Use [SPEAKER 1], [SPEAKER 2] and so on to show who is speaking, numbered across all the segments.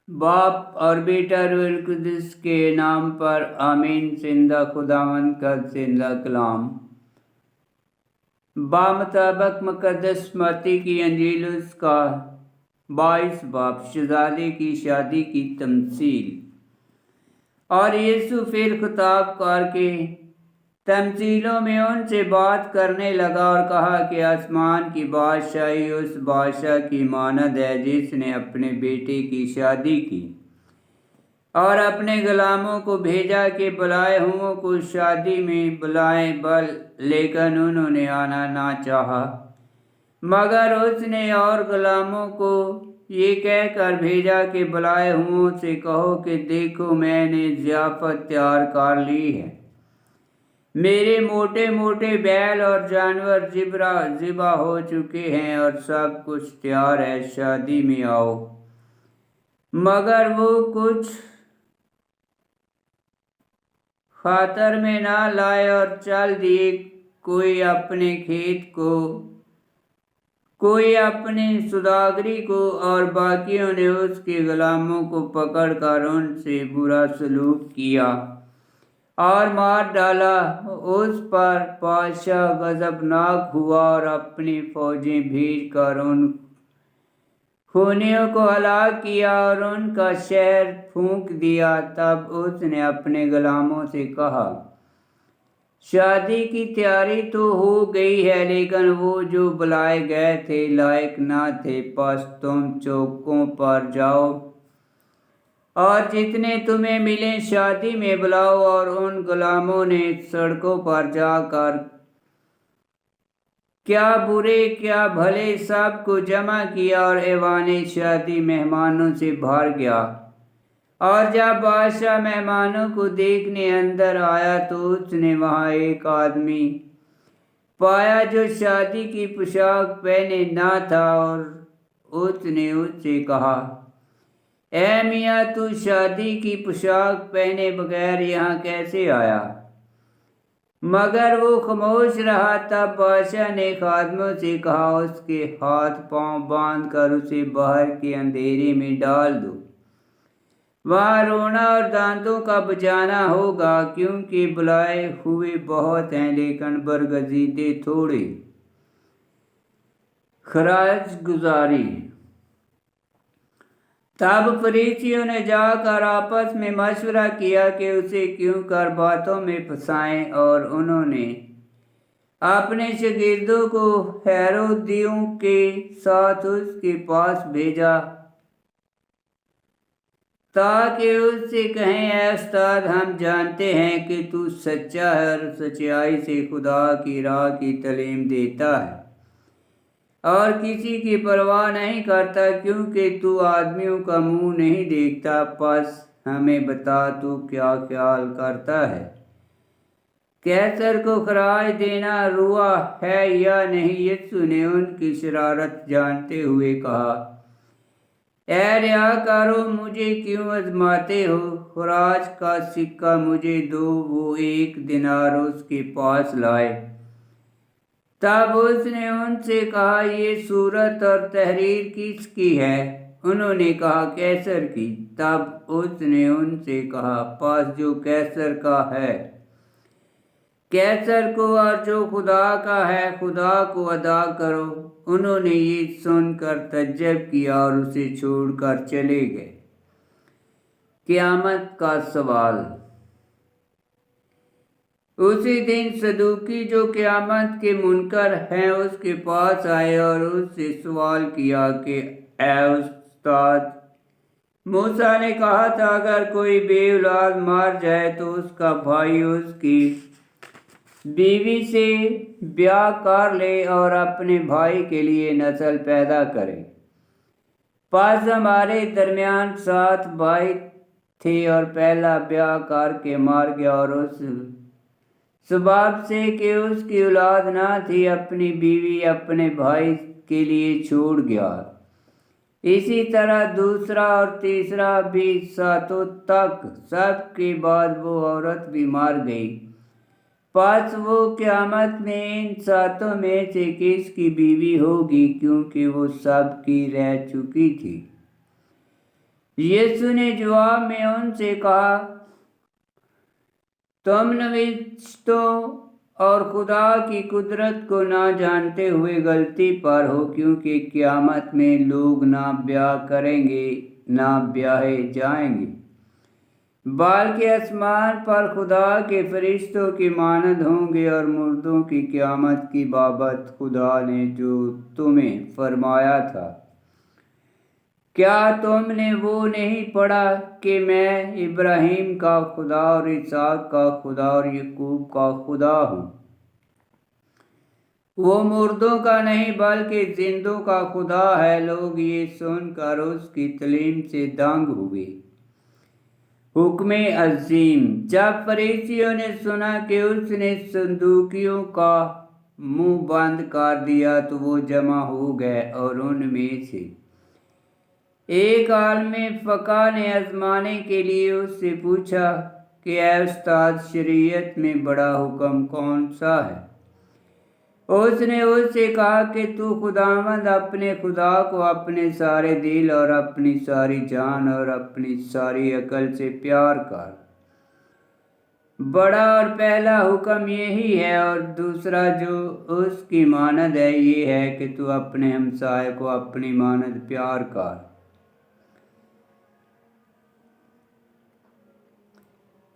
[SPEAKER 1] बाप और बेटा रूहुल कुद्दुस के नाम पर आमीन। जिंदा खुदावंद का जिंदा कलाम। बामुताबिक मुकद्दस मत्ती की अंजील उसका 22 बाब शहजादे की शादी की तमसील। और यीशु फिर खिताब करके तमसीलों में उनसे बात करने लगा और कहा कि आसमान की बादशाही उस बादशाह की मानद है जिसने अपने बेटे की शादी की और अपने गुलामों को भेजा कि बुलाए हुओं को शादी में बुलाएं, लेकिन उन्होंने आना ना चाहा। मगर उसने और गुलामों को ये कहकर भेजा कि बुलाए हुओं से कहो कि देखो, मैंने ज़ियाफत तैयार कर ली है। मेरे मोटे मोटे बैल और जानवर ज़िबा हो चुके हैं और सब कुछ तैयार है, शादी में आओ। मगर वो कुछ खातर में ना लाए और चल दिए। कोई अपने खेत को, कोई अपनी सुदागरी को, और बाकियों ने उसके गुलामों को पकड़कर उनसे बुरा सलूक किया और मार डाला। उस पर बादशाह गजबनाक हुआ और अपनी फौजें भेजकर उन खूनियों को हलाक किया और उनका शहर फूंक दिया। तब उसने अपने गुलामों से कहा, शादी की तैयारी तो हो गई है, लेकिन वो जो बुलाए गए थे लायक ना थे। बस तुम चौकों पर जाओ और जितने तुम्हें मिले शादी में बुलाओ। और उन गुलामों ने सड़कों पर जाकर क्या बुरे क्या भले सबको जमा किया और ऐवाने शादी मेहमानों से भर गया। और जब बादशाह मेहमानों को देखने अंदर आया तो उसने वहाँ एक आदमी पाया जो शादी की पोशाक पहने ना था, और उसने उससे कहा, ऐ मियाँ, तू शादी की पोशाक पहने बगैर यहाँ कैसे आया? मगर वो खामोश रहा। तब बादशाह ने खादमों से कहा, उसके हाथ पांव बांध कर उसे बाहर के अंधेरे में डाल दो। वहाँ रोना और दांतों का बजाना होगा, क्योंकि बुलाए हुए बहुत हैं लेकिन बरगजीदे थोड़े। खराज गुजारी। तब फरीसियों ने जाकर आपस में मशवरा किया कि उसे क्यों कर बातों में फंसाएं, और उन्होंने अपने शागिर्दों को हेरोदियों के साथ उसके पास भेजा ताकि उससे कहें, ऐ उस्ताद, हम जानते हैं कि तू सच्चा है और सच्चाई से खुदा की राह की तालीम देता है और किसी की परवाह नहीं करता, क्योंकि तू आदमियों का मुंह नहीं देखता। बस हमें बता, तू क्या ख्याल करता है? कैसर को खराज देना रुआ है या नहीं? यीशु ने उनकी शरारत जानते हुए कहा, ऐ रियाकारो, मुझे क्यों आजमाते हो? खराज का सिक्का मुझे दो। वो 1 दिनार उसके पास लाए। तब उसने उनसे कहा, ये सूरत और तहरीर किसकी है? उन्होंने कहा, कैसर की। तब उसने उनसे कहा, पास जो कैसर का है कैसर को, और जो खुदा का है खुदा को अदा करो। उन्होंने ये सुनकर तज्जब किया और उसे छोड़कर चले गए। क़यामत का सवाल। उसी दिन सदूकी जो क़यामत के मुनकर हैं उसके पास आए और उससे सवाल किया कि ऐ उस्ताद, मूसा ने कहा था अगर कोई बेऔलाद मार जाए तो उसका भाई उसकी बीवी से ब्याह कर ले और अपने भाई के लिए नस्ल पैदा करे। पास हमारे दरमियान 7 भाई थे और पहला ब्याह करके मार गया, और उस सबब से कि उसकी औलाद ना थी अपनी बीवी अपने भाई के लिए छोड़ गया। इसी तरह दूसरा और तीसरा भी 7 तक। सब के बाद वो औरत भी मार गई। पास वो क़यामत में इन 7 में से किसकी बीवी होगी, क्योंकि वो सब की रह चुकी थी। यीशु ने जवाब में उनसे कहा, तुम नविश्तों और खुदा की कुदरत को ना जानते हुए गलती पर हो, क्योंकि क़यामत में लोग ना ब्याह करेंगे ना ब्याहे जाएंगे, बल्कि आसमान पर खुदा के फरिश्तों की मानद होंगे। और मुर्दों की क़यामत की बाबत खुदा ने जो तुम्हें फरमाया था, क्या तुमने वो नहीं पढ़ा कि मैं इब्राहिम का खुदा और इसहाक का खुदा और याकूब का खुदा हूँ? वो मुर्दों का नहीं बल्कि जिंदों का खुदा है। लोग ये सुनकर उसकी तालीम से दंग हुए। हुक्म अजीम। जब फरीसियों ने सुना कि उसने संदूकियों का मुंह बंद कर दिया तो वो जमा हो गए, और उनमें से एक आलिम फ़क़ह ने आज़माने के लिए उससे पूछा कि ऐ उस्ताद, शरीयत में बड़ा हुक्म कौन सा है? उसने उससे कहा कि तू खुदावंद अपने खुदा को अपने सारे दिल और अपनी सारी जान और अपनी सारी अकल से प्यार कर। बड़ा और पहला हुक्म यही है, और दूसरा जो उसकी मानद है ये है कि तू अपने हमसाए को अपनी मानद प्यार कर।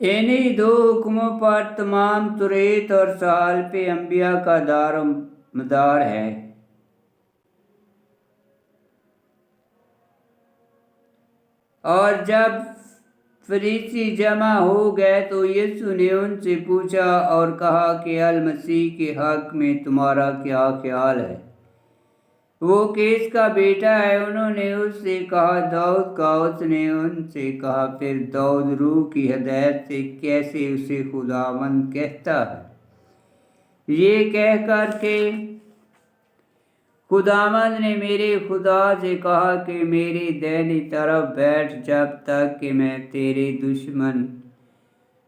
[SPEAKER 1] इन्हीं दो हुक्मों पर तमाम तुरेत और साल पे अंबिया का दार मदार है। और जब फरीसी जमा हो गए तो यीशु ने उनसे पूछा और कहा कि अल मसीह के हक में तुम्हारा क्या ख्याल है? वो किसका बेटा है? उन्होंने उससे कहा, दाऊद का। उसने उनसे कहा, फिर दाऊद रूह की हिदायत से कैसे उसे खुदावंद कहता है? ये कहकर के खुदावंद ने मेरे खुदा से कहा कि मेरी दाहिनी तरफ बैठ, जब तक कि मैं तेरे दुश्मन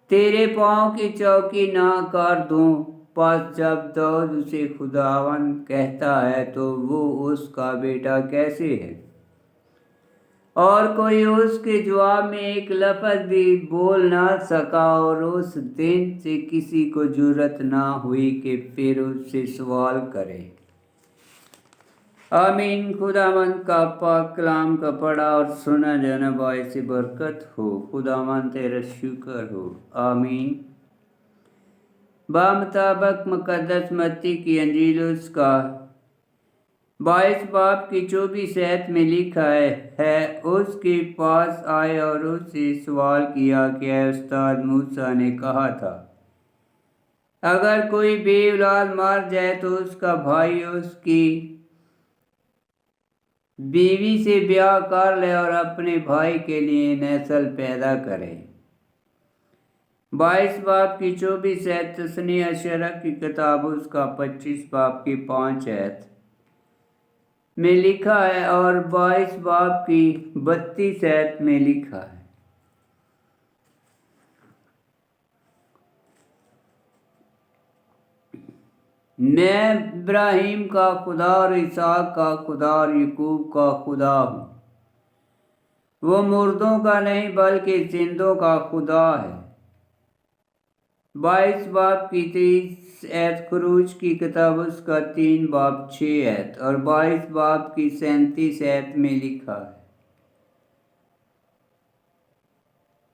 [SPEAKER 1] तेरे पाँव की चौकी ना कर दूं। बस जब दाऊद उसे खुदावंद कहता है तो वो उसका बेटा कैसे है? और कोई उसके जवाब में एक लफ्ज़ भी बोल ना सका, और उस दिन से किसी को जुर्रत ना हुई कि फिर उससे सवाल करे। आमीन। खुदावंद का पाक कलाम का पढ़ा और सुना जाना बाइस बरकत हो। खुदावंद तेरा शुक्र हो। आमीन। बामुताबिक मुक़द्दस मत्ती की अंजील उसका 22 बाब की 24 आयत में लिखा है उसके पास आए और उससे सवाल किया कि ऐ उस्ताद, मूसा ने कहा था अगर कोई बेऔलाद मर जाए तो उसका भाई उसकी बीवी से ब्याह कर ले और अपने भाई के लिए नस्ल पैदा करे। 22 बाब की 24 आयत तस्नीह अशरा की किताब उसका 25 बाब की 5 आयत में लिखा है, और 22 बाब की 32 आयत में लिखा है, मैं इब्राहिम का खुदा और इसहाक का खुदा और याकूब का खुदा हूँ। वो मुर्दों का नहीं बल्कि जिंदों का खुदा है। 22 बाब की 23 आयत खरूज की किताब उसका 3 बाब 6 आयत और 22 बाब की 37 आयत में लिखा है,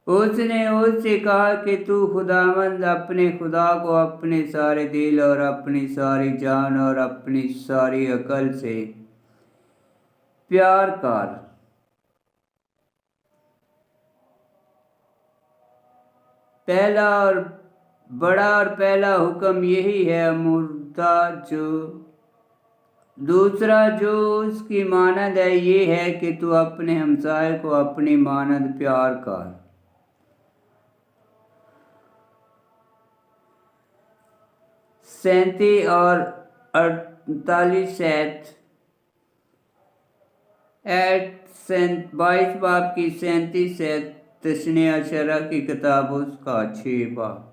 [SPEAKER 1] उसने उससे कहा कि तू खुदावंद अपने खुदा को अपने सारे दिल और अपनी सारी जान और अपनी सारी अकल से प्यार कर। पहला और बड़ा और पहला हुक्म यही है। मुर्दा जो दूसरा जो उसकी मानद है ये है कि तू अपने हमसाए को अपनी मानद प्यार कर। 37 और 48 आयत 22 बाब की 37 आयत तस्नीह अशरा की किताब उसका 6 बाब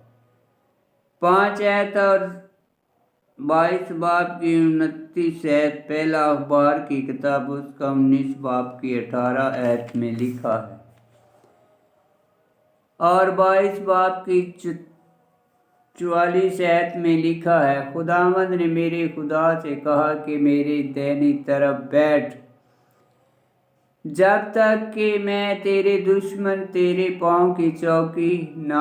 [SPEAKER 1] 5 आयत और 22 बाब की 29 आयत, पहला अखबार की किताब उसका 19 बाब की 18 आयत में लिखा है। और 22 बाब की 44 आयत में लिखा है, खुदावंद ने मेरे खुदा से कहा कि मेरे दाहिनी तरफ बैठ, जब तक कि मैं तेरे दुश्मन तेरे पाँव की चौकी ना